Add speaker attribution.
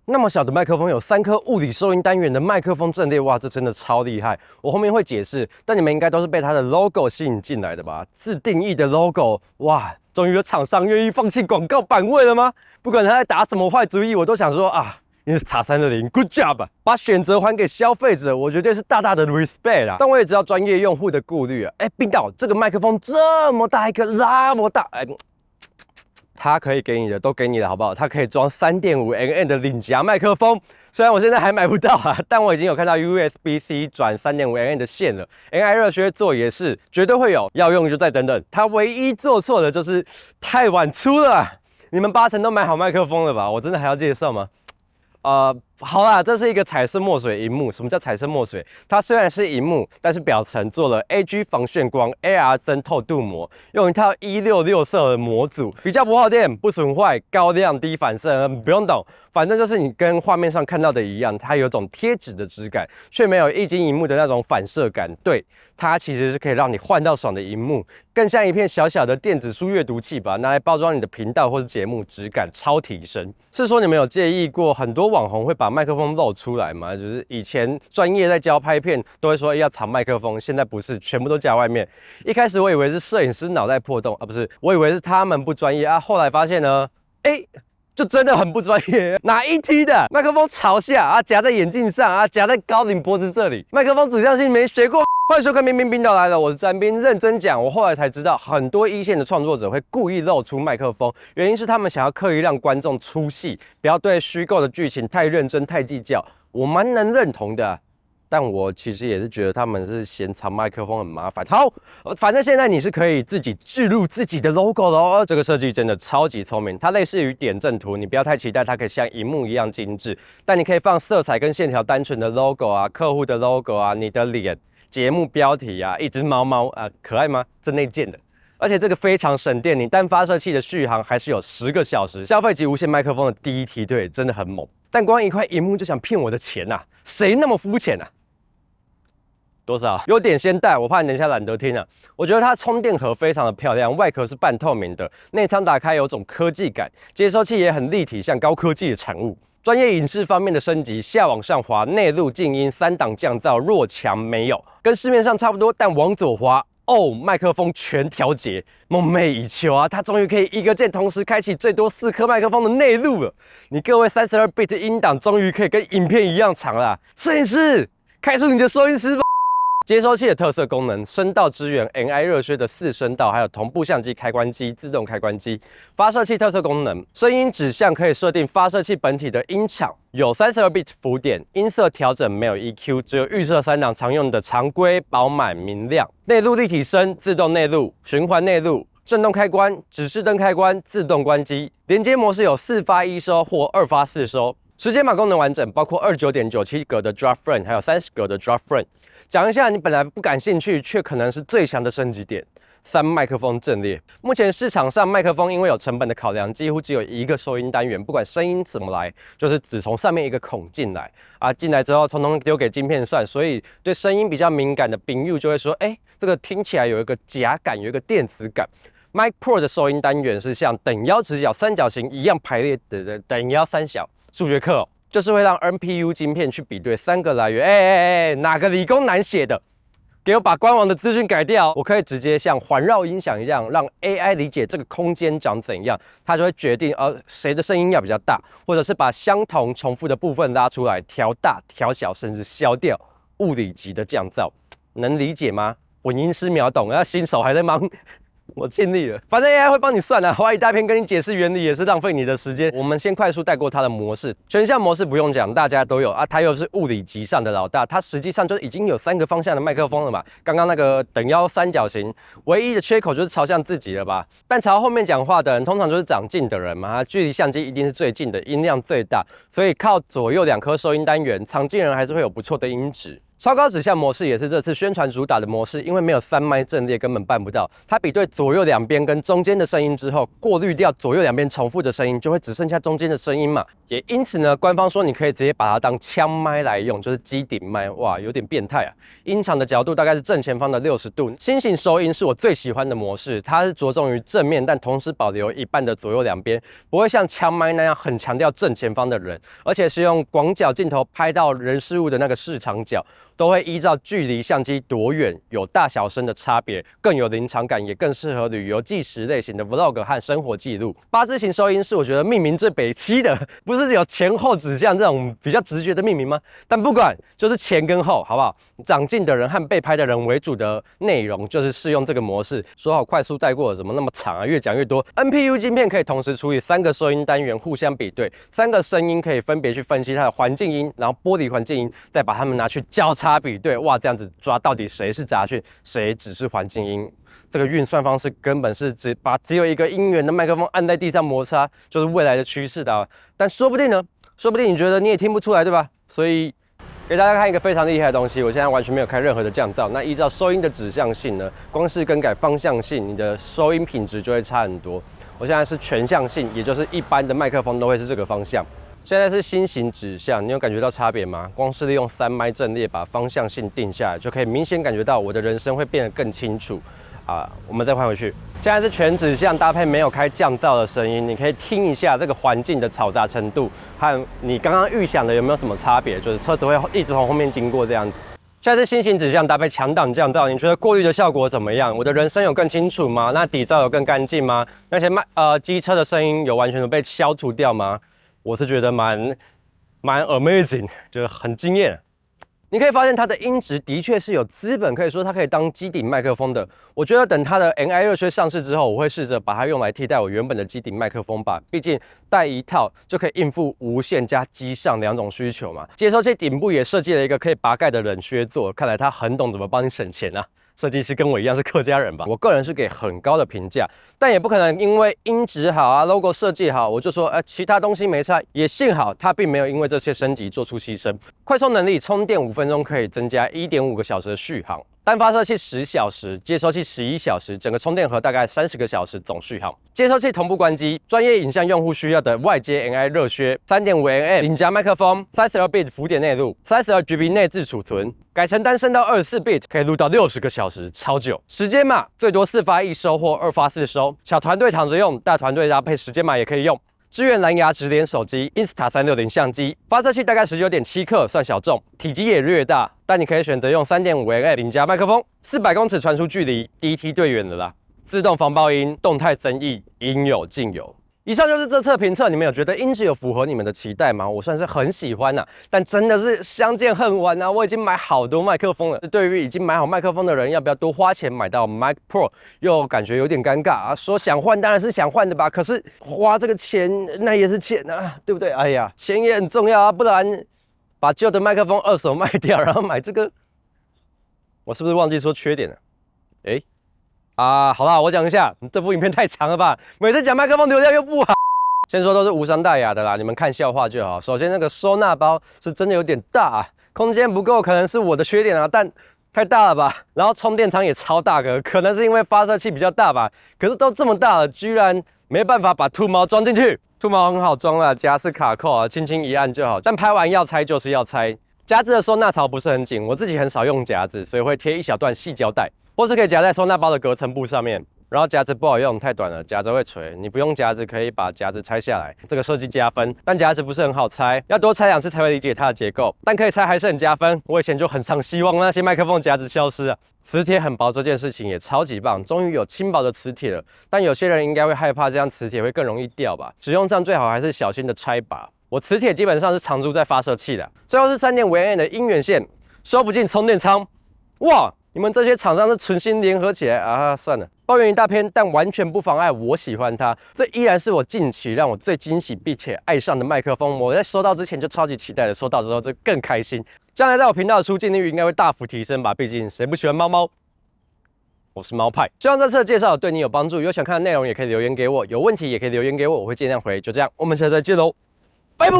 Speaker 1: 那麼小的麥克風有3顆物理收音單元的麥克風陣列，哇，這真的超厲害！我後面會解釋，但你們應該都是被它的 logo 吸引進來的吧？自定義的 logo， 哇，終於有廠商願意放棄廣告版位了嗎？不管他在打什麼壞主意，我都想說啊。Insta360 ，Good job！ 把選擇還給消費者，我絕對是大大的 respect 啊！但我也知道專業用戶的顧慮啊。冰島這個麥克風這麼大一個，那麼大，它可以給你的都給你了，好不好？它可以裝 3.5mm 的領夾麥克風，雖然我現在還買不到啊，但我已經有看到 USB-C 轉 3.5mm 的線了。NI 熱靴做也是，絕對會有，要用就再等等。它唯一做錯的就是太晚出了啊。你們8成都買好麥克風了吧？我真的還要介紹嗎？好啦，這是一個彩色墨水螢幕。什麼叫彩色墨水？它雖然是螢幕，但是表層做了 AG 防眩光 AR 增透鍍膜，用一套166色的模組，比較不耗電、不損壞、高亮低反射。不用懂，反正就是你跟畫面上看到的一樣，它有種貼紙的質感，卻沒有液晶螢幕的那種反射感。對，它其實是可以讓你換到爽的螢幕，更像一片小小的電子書閱讀器吧，拿來包裝你的頻道或是節目，質感超提升。是說你們有介意過很多網紅會把麥克風露出來嗎？就是以前專業在教拍片都會說要藏麥克風，現在不是，全部都夾外面。一開始我以為是攝影師腦袋破洞啊，不是，我以為是他們不專業啊。後來發現呢，就真的很不專業。哪一梯的麥克風朝下啊，夾在眼鏡上啊，夾在高領脖子這裡，麥克風指向性沒學過。歡迎收看《冰冰冰島來了》，我是詹冰。認真講，我後來才知道，很多一線的創作者會故意露出麥克風，原因是他們想要刻意讓觀眾出戲，不要對虛構的劇情太認真、太計較。我蠻能認同的啊，但我其實也是覺得他們是嫌藏麥克風很麻煩。好，反正現在你是可以自己置入自己的 logo 了哦。這個設計真的超級聰明，它類似於點陣圖，你不要太期待它可以像螢幕一樣精緻，但你可以放色彩跟線條單純的 logo 啊，客戶的 logo 啊，你的臉。節目標題啊，一隻貓貓啊，可愛嗎？真內建的，而且這個非常省電，你單發射器的續航還是有10個小時。消費級無線麥克風的第一梯隊真的很猛，但光一塊螢幕就想騙我的錢啊？誰那麼膚淺啊？多少？優點先帶，我怕你等一下懶得聽啊。我覺得它充電盒非常的漂亮，外殼是半透明的，內艙打開有種科技感，接收器也很立體，像高科技的產物。專業影視方面的升級，下往上滑，內錄靜音3檔降噪，弱強沒有，跟市面上差不多。但往左滑，麥克風全調節，夢寐以求啊！它終於可以一個鍵同時開啟最多4顆麥克風的內錄了。你各位32bit 音檔終於可以跟影片一樣長了啊。攝影師，開出你的收音師吧！接收器的特色功能，聲道支援 NI 熱靴的4聲道，還有同步相機開關機、自動開關機。發射器特色功能，聲音指向可以設定發射器本體的音場，有32bit 浮點，音色調整沒有 EQ， 只有預設3檔常用的常規、飽滿、明亮。內錄立體聲，自動內錄、循環內錄。震動開關、指示燈開關、自動關機。連接模式有4發1收或2發4收。時間碼功能完整，包括29.97格的 drop frame， 還有30格的 drop frame。講一下你本來不感興趣，卻可能是最強的升級點：3麥克風陣列。目前市場上麥克風因為有成本的考量，幾乎只有一個收音單元，不管聲音怎麼來，就是只從上面一個孔進來啊，進來之後通通丟給晶片算。所以對聲音比較敏感的朋友就會說，這個聽起來有一個夾感，有一個電子感。Mic Pro 的收音單元是像等腰直角三角形一樣排列的等腰三小。數學課哦，就是會讓 NPU 晶片去比對3個來源。哪個理工男寫的？給我把官網的資訊改掉。我可以直接像環繞音響一樣，讓 AI 理解這個空間長怎樣，它就會決定誰的聲音要比較大，或者是把相同重複的部分拉出來，調大、調小，甚至消掉，物理級的降噪，能理解嗎？混音師秒懂，新手還在忙。我盡力了，反正 AI 會幫你算啊，花一大篇跟你解釋原理也是浪費你的時間。我們先快速帶過它的模式，全向模式不用講，大家都有啊。它又是物理級上的老大，它實際上就已經有3個方向的麥克風了嘛。剛剛那個等腰三角形，唯一的缺口就是朝向自己了吧？但朝後面講話的人，通常就是長近的人嘛，它距離相機一定是最近的，音量最大，所以靠左右2顆收音單元，藏近人還是會有不錯的音質。超高指向模式也是這次宣傳主打的模式，因為沒有3麥陣列根本辦不到。它比對左右兩邊跟中間的聲音之後，過濾掉左右兩邊重複的聲音，就會只剩下中間的聲音嘛。也因此呢，官方說你可以直接把它當槍麥來用，就是機頂麥。哇，有點變態啊！音場的角度大概是正前方的60度。心形收音是我最喜歡的模式，它是着重於正面，但同時保留一半的左右兩邊，不會像槍麥那樣很強調正前方的人，而且是用廣角鏡頭拍到人事物的那個視場角。都會依照距離相機多遠有大小聲的差別，更有臨場感，也更適合旅遊紀實類型的 vlog 和生活記錄。8字形收音是我覺得命名最北七的，不是有前後指向這種比較直覺的命名嗎？但不管，就是前跟後，好不好？長進的人和被拍的人為主的內容，就是適用這個模式。說好快速帶過，怎麼那麼長啊？越講越多。NPU 晶片可以同時處理3個收音單元，互相比對，3個聲音可以分別去分析它的環境音，然後玻璃環境音，再把它們拿去交叉比對，哇，這樣子抓到底誰是雜訊，誰只是環境音。這個運算方式根本是只有一個音源的麥克風按在地上摩擦，就是未來的趨勢的啊。但說不定呢，說不定你覺得你也聽不出來，對吧？所以給大家看一個非常厲害的東西，我現在完全沒有開任何的降噪。那依照收音的指向性呢，光是更改方向性，你的收音品質就會差很多。我現在是全向性，也就是一般的麥克風都會是这個方向。现在是心形指向，你有感覺到差別嗎？光是利用3麥陣列把方向性定下來，就可以明顯感覺到我的人聲會變得更清楚。我們再換回去，現在是全指向搭配沒有開降噪的聲音，你可以聽一下這個環境的嘈雜程度和你剛剛預想的有沒有什麼差別？就是車子會一直從後面經過這樣子。現在是心形指向搭配強檔降噪，你覺得過濾的效果怎麼樣？我的人聲有更清楚嗎？那底噪有更乾淨嗎？那些機車的聲音有完全的被消除掉嗎？我是覺得蠻 amazing， 就是很驚豔。你可以發現它的音質的確是有資本，可以說它可以當機頂麥克風的。我覺得等它的 NI 熱靴上市之後，我會試着把它用來替代我原本的機頂麥克風吧。畢竟帶一套就可以應付無線加機上2種需求嘛。接收器頂部也設計了一個可以拔蓋的冷靴座，看來它很懂怎麼幫你省錢啊。設計師跟我一樣是客家人吧？我個人是給很高的評價，但也不可能因為音質好啊、logo 設計好，我就說其他東西沒差。也幸好它並沒有因為這些升級做出犧牲。快充能力，充電5分鐘可以增加1.5個小時的續航。單發射器10小時，接收器11小時，整個充電盒大概30個小時總續航。接收器同步關機，專業影像用戶需要的外接 NI 熱靴，3.5mm 領夾麥克風，32bit 浮點內錄，32GB 內置儲存，改成單聲道24bit 可以錄到60個小時，超久。時間碼最多4發1收或2發4收，小團隊躺着用，大團隊搭配時間碼也可以用。支援藍牙直連手機 Insta360 相機，發射器大概19.7克，算小眾，體積也略大，但你可以選擇用 3.5mm 領夾麥克風，400公尺傳輸距離，第一梯隊遠了啦。自動防爆音，動態增益，應有盡有。以上就是這次評測，你們有覺得音質有符合你們的期待嗎？我算是很喜歡啊，但真的是相見恨晚啊！我已經買好多麥克風了，對於已經買好麥克風的人，要不要多花錢買到 Mac Pro， 又感覺有點尷尬啊。說想換當然是想換的吧，可是花這個錢那也是錢啊，對不對？哎呀，錢也很重要啊，不然把舊的麥克風2手賣掉，然後買這個，我是不是忘記說缺點了？好啦，我講一下，這部影片太長了吧？每次講麥克風流量又不好。先說都是無傷大雅的啦，你們看笑話就好。首先那個收納包是真的有點大啊，空間不夠可能是我的缺點啊，但太大了吧。然後充電倉也超大個，可能是因為發射器比較大吧。可是都這麼大了，居然沒辦法把兔毛裝進去。兔毛很好裝啦，夾是卡扣啊，輕輕一按就好。但拍完要拆就是要拆。夾子的收納槽不是很緊，我自己很少用夾子，所以會貼一小段細膠帶。或是可以夾在收納包的隔層布上面，然後夾子不好用，太短了，夾子會垂。你不用夾子，可以把夾子拆下來，這個設計加分。但夾子不是很好拆，要多拆2次才會理解它的結構。但可以拆還是很加分。我以前就很常希望那些麥克風夾子消失啊。磁鐵很薄這件事情也超級棒，終於有輕薄的磁鐵了。但有些人應該會害怕這樣磁鐵會更容易掉吧？使用上最好還是小心的拆拔。我磁鐵基本上是常駐在發射器的。最後是3.5mm的音源線，收不進充電倉。哇！你們這些廠商是存心聯合起來啊！算了，抱怨一大篇，但完全不妨礙我喜歡它。這依然是我近期讓我最驚喜並且愛上的麥克風。我在收到之前就超級期待的，收到之後就更開心。將來在我頻道的出鏡率應該會大幅提升吧？畢竟誰不喜歡貓貓？我是貓派。希望這次的介紹對你有幫助。有想看的內容也可以留言給我，有問題也可以留言給我，我會盡量回。就這樣，我們下次再見嘍，拜拜。